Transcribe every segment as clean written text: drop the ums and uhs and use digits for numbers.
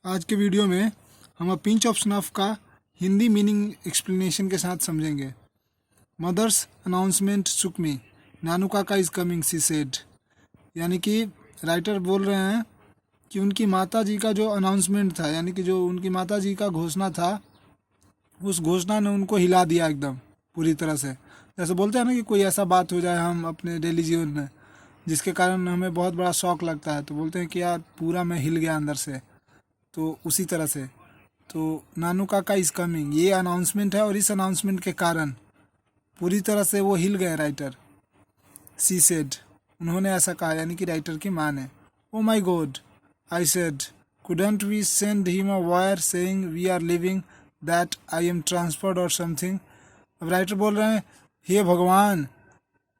आज के वीडियो में हम पिंच ऑफ स्नफ का हिंदी मीनिंग एक्सप्लेनेशन के साथ समझेंगे। मदर्स अनाउंसमेंट सुक मी, नानू काका इज़ कमिंग सी सेड। यानी कि राइटर बोल रहे हैं कि उनकी माता जी का जो अनाउंसमेंट था, यानी कि जो उनकी माता जी का घोषणा था, उस घोषणा ने उनको हिला दिया एकदम पूरी तरह से। जैसे बोलते हैं ना कि कोई ऐसा बात हो जाए हम अपने डेली जीवन में जिसके कारण हमें बहुत बड़ा शौक लगता है, तो बोलते हैं कि यार पूरा मैं हिल गया अंदर से। तो उसी तरह से तो नानू काका इज़ कमिंग ये अनाउंसमेंट है, और इस अनाउंसमेंट के कारण पूरी तरह से वो हिल गए राइटर। सी सेड, उन्होंने ऐसा कहा, यानी कि राइटर की माँ ने। Oh my god, I said, couldn't we send him a wire saying we are living that I am transferred और समथिंग। अब राइटर बोल रहे हैं, हे भगवान,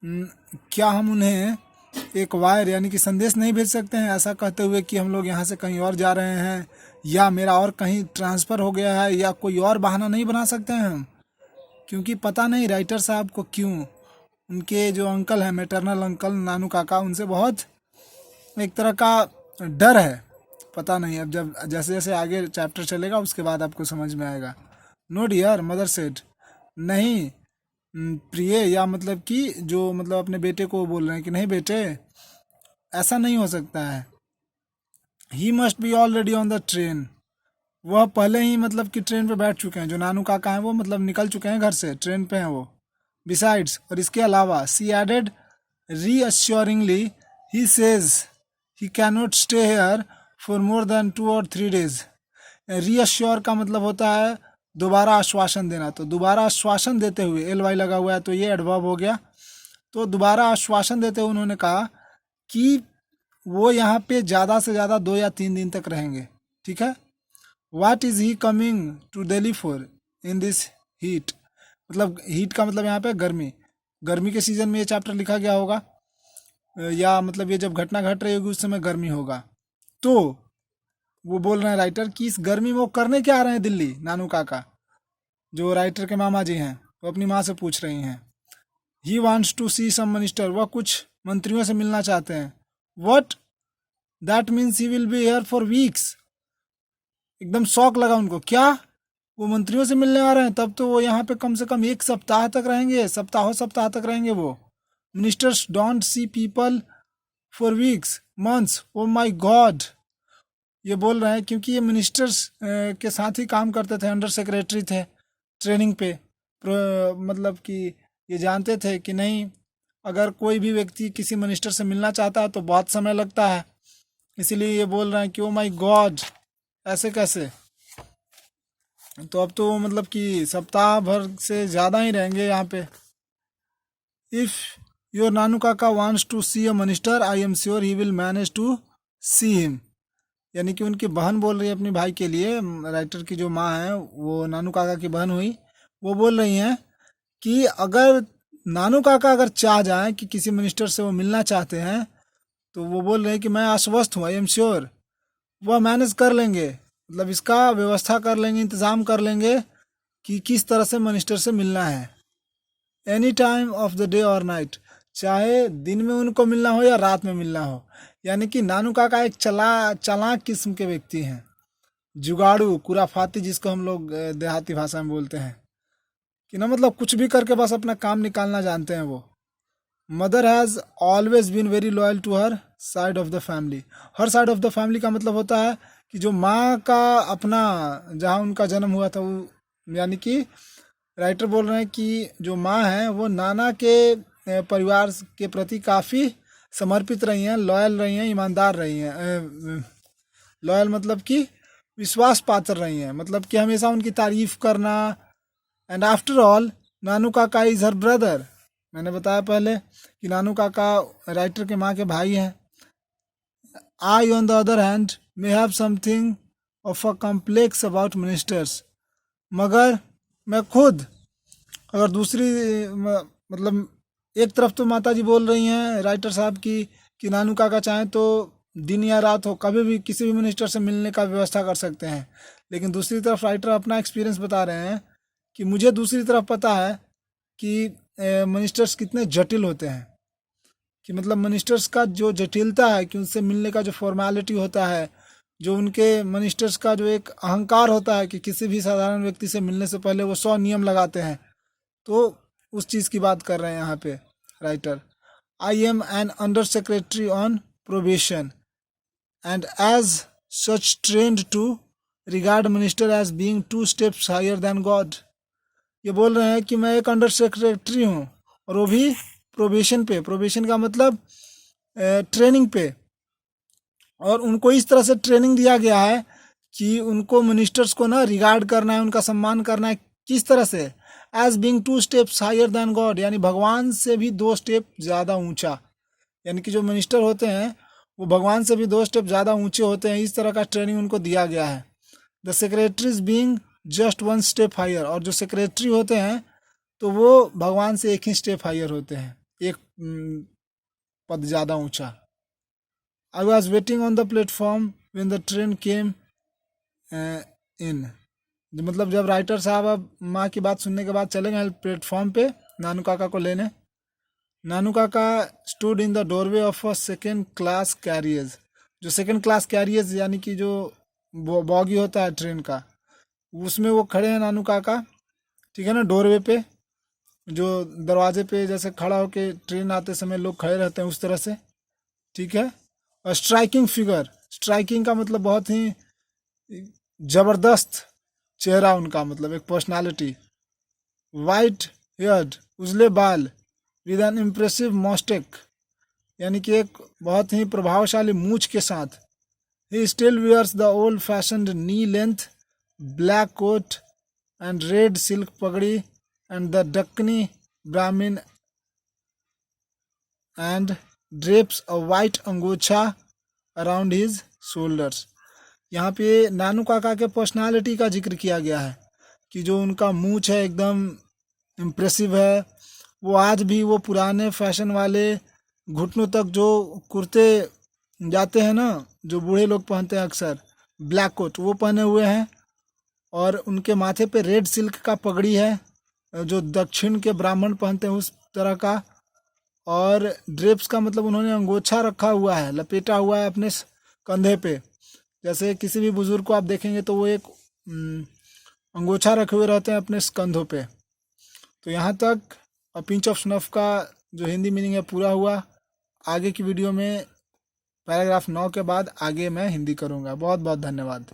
क्या हम उन्हें एक वायर यानी कि संदेश नहीं भेज सकते हैं ऐसा कहते हुए कि हम लोग यहाँ से कहीं और जा रहे हैं, या मेरा और कहीं ट्रांसफ़र हो गया है, या कोई और बहाना नहीं बना सकते हैं हम? क्योंकि पता नहीं राइटर साहब को क्यों उनके जो अंकल हैं, मैटरनल अंकल नानू काका, उनसे बहुत एक तरह का डर है। पता नहीं, अब जब जैसे जैसे आगे चैप्टर चलेगा उसके बाद आपको समझ में आएगा। नो डियर, मदर सेड, नहीं प्रिय, या मतलब कि जो मतलब अपने बेटे को बोल रहे हैं कि नहीं बेटे, ऐसा नहीं हो सकता है। He must be already on the train, वह पहले ही मतलब कि ट्रेन पे बैठ चुके हैं। जो नानू काका हैं वो मतलब निकल चुके हैं घर से, ट्रेन पे हैं वो। बिसाइड्स, और इसके अलावा, she added reassuringly, he says he cannot stay here for more than 2 और 3 days। रीअश्योर का मतलब होता है दोबारा आश्वासन देना। तो दोबारा आश्वासन देते हुए, एल वाई लगा हुआ है तो ये एडवर्ब हो गया। तो दोबारा आश्वासन देते हुए उन्होंने कहा कि वो यहाँ पे ज़्यादा से ज़्यादा 2 या 3 दिन तक रहेंगे। ठीक है। What is he coming to Delhi for in this heat, मतलब हीट का मतलब यहाँ पे गर्मी। गर्मी के सीज़न में ये चैप्टर लिखा गया होगा, या मतलब ये जब घटना घट रही होगी उस समय गर्मी होगा। तो वो बोल रहे हैं राइटर कि इस गर्मी में वो करने क्या आ रहे हैं दिल्ली, नानू काका जो राइटर के मामा जी हैं, वो अपनी माँ से पूछ रही हैं। He wants to see some minister, वह कुछ मंत्रियों से मिलना चाहते हैं। What, that means he will be here for weeks. एकदम शौक लगा उनको, क्या वो मंत्रियों से मिलने आ रहे हैं? तब तो वो यहाँ पे कम से कम 1 सप्ताह तक रहेंगे, सप्ताहों सप्ताह तक रहेंगे वो। Ministers don't see people for weeks, months, oh my god. ये बोल रहे हैं क्योंकि ये मिनिस्टर्स के साथ ही काम करते थे, अंडर सेक्रेटरी थे ट्रेनिंग पे। मतलब कि ये जानते थे कि नहीं, अगर कोई भी व्यक्ति किसी मिनिस्टर से मिलना चाहता है तो बहुत समय लगता है। इसीलिए ये बोल रहे हैं कि ओ माई गॉड, ऐसे कैसे। तो अब तो मतलब कि सप्ताह भर से ज़्यादा ही रहेंगे यहाँ पे। If your Nanu Kaka wants to see a minister, I am sure he will manage to see him. यानी कि उनकी बहन बोल रही है अपनी भाई के लिए, राइटर की जो माँ है, वो नानू काका की बहन हुई, वो बोल रही हैं कि अगर नानू काका अगर चाह जाएं कि किसी मिनिस्टर से वो मिलना चाहते हैं, तो वो बोल रहे हैं कि मैं आश्वस्त हूँ, आई एम श्योर, वह मैनेज कर लेंगे, मतलब इसका व्यवस्था कर लेंगे, इंतज़ाम कर लेंगे कि किस तरह से मिनिस्टर से मिलना है। Any time of the day और नाइट, चाहे दिन में उनको मिलना हो या रात में मिलना हो। यानी कि नानू काका एक चालाक किस्म के व्यक्ति हैं, जुगाड़ू, कुराफाती, जिसको हम लोग देहाती भाषा में बोलते हैं कि ना, मतलब कुछ भी करके बस अपना काम निकालना जानते हैं वो। Mother has always been very loyal to her side of the family. Her side of the family का मतलब होता है कि जो माँ का अपना, जहाँ उनका जन्म हुआ था वो, यानी कि राइटर बोल रहे हैं कि जो माँ है वो नाना के परिवार के प्रति काफ़ी समर्पित रही हैं, लॉयल रही हैं, ईमानदार रही हैं। लॉयल मतलब कि विश्वास पात्र रही हैं, मतलब कि हमेशा उनकी तारीफ करना। एंड आफ्टर ऑल, नानू काका इज़ हर ब्रदर। मैंने बताया पहले कि नानू काका राइटर के माँ के भाई हैं। I on the other hand may have something of a complex about ministers, मगर मैं खुद, अगर दूसरी मतलब एक तरफ तो माता जी बोल रही हैं राइटर साहब की कि नानू काका चाहें तो दिन या रात हो कभी भी किसी भी मिनिस्टर से मिलने का व्यवस्था कर सकते हैं, लेकिन दूसरी तरफ राइटर अपना एक्सपीरियंस बता रहे हैं कि मुझे दूसरी तरफ पता है कि मिनिस्टर्स कितने जटिल होते हैं, कि मतलब मिनिस्टर्स का जो जटिलता है, कि उनसे मिलने का जो फॉर्मेलिटी होता है, जो उनके मिनिस्टर्स का जो एक अहंकार होता है कि किसी भी साधारण व्यक्ति से मिलने से पहले वो 100 नियम लगाते हैं, तो उस चीज़ की बात कर रहे हैं यहाँ पे writer. I am an under secretary on probation and as such trained to regard minister as being 2 steps higher than god. ये बोल रहे हैं कि मैं एक अंडर सेक्रेटरी हूँ और वो भी प्रोबेशन पे। प्रोबेशन का मतलब ट्रेनिंग पे, और उनको इस तरह से ट्रेनिंग दिया गया है कि उनको मिनिस्टर्स को ना रिगार्ड करना है, उनका सम्मान करना है। किस तरह से? As being 2 steps higher than god, यानी भगवान से भी 2 स्टेप ज़्यादा ऊंचा। यानी कि जो मिनिस्टर होते हैं वो भगवान से भी 2 स्टेप ज़्यादा ऊंचे होते हैं। इस तरह का ट्रेनिंग उनको दिया गया है। The secretaries being just 1 step higher, और जो सेक्रेटरी होते हैं तो वो भगवान से एक ही स्टेप हायर होते हैं, एक पद ज़्यादा ऊंचा। I was waiting on the platform when the train came in. मतलब जब राइटर साहब अब माँ की बात सुनने के बाद चले गए प्लेटफॉर्म पे नानू काका को लेने। नानू काका stood in the doorway of a second class carriers. जो सेकेंड क्लास कैरियर्स यानी कि जो बॉगी होता है ट्रेन का, उसमें वो खड़े हैं नानू काका, ठीक है ना, डोरवे पे, जो दरवाजे पे जैसे खड़ा होके ट्रेन आते समय लोग खड़े रहते हैं उस तरह से, ठीक है। और स्ट्राइकिंग फिगर, स्ट्राइकिंग का मतलब बहुत ही जबरदस्त चेहरा उनका, मतलब एक पर्सनालिटी। वाइट हेयर्ड, उजले बाल, विद एन इम्प्रेसिव मॉस्टेक, यानी कि एक बहुत ही प्रभावशाली मूछ के साथ। He still wears the old fashioned knee length black coat and red silk pagdi and the Deccani Brahmin and drapes a white angocha around his shoulders. यहाँ पे नानू काका के पर्सनालिटी का जिक्र किया गया है कि जो उनका मूछ है एकदम इम्प्रेसिव है। वो आज भी वो पुराने फैशन वाले घुटनों तक जो कुर्ते जाते हैं ना, जो बूढ़े लोग पहनते हैं अक्सर, ब्लैक कोट, वो पहने हुए हैं। और उनके माथे पे रेड सिल्क का पगड़ी है, जो दक्षिण के ब्राह्मण पहनते हैं उस तरह का। और ड्रेप्स का मतलब उन्होंने अंगोछा रखा हुआ है, लपेटा हुआ है अपने कंधे पे। जैसे किसी भी बुजुर्ग को आप देखेंगे तो वो एक अंगोछा रखे हुए रहते हैं अपने कंधों पे। तो यहाँ तक अ पिंच ऑफ स्नफ का जो हिंदी मीनिंग है पूरा हुआ। आगे की वीडियो में पैराग्राफ 9 के बाद आगे मैं हिंदी करूँगा। बहुत बहुत धन्यवाद।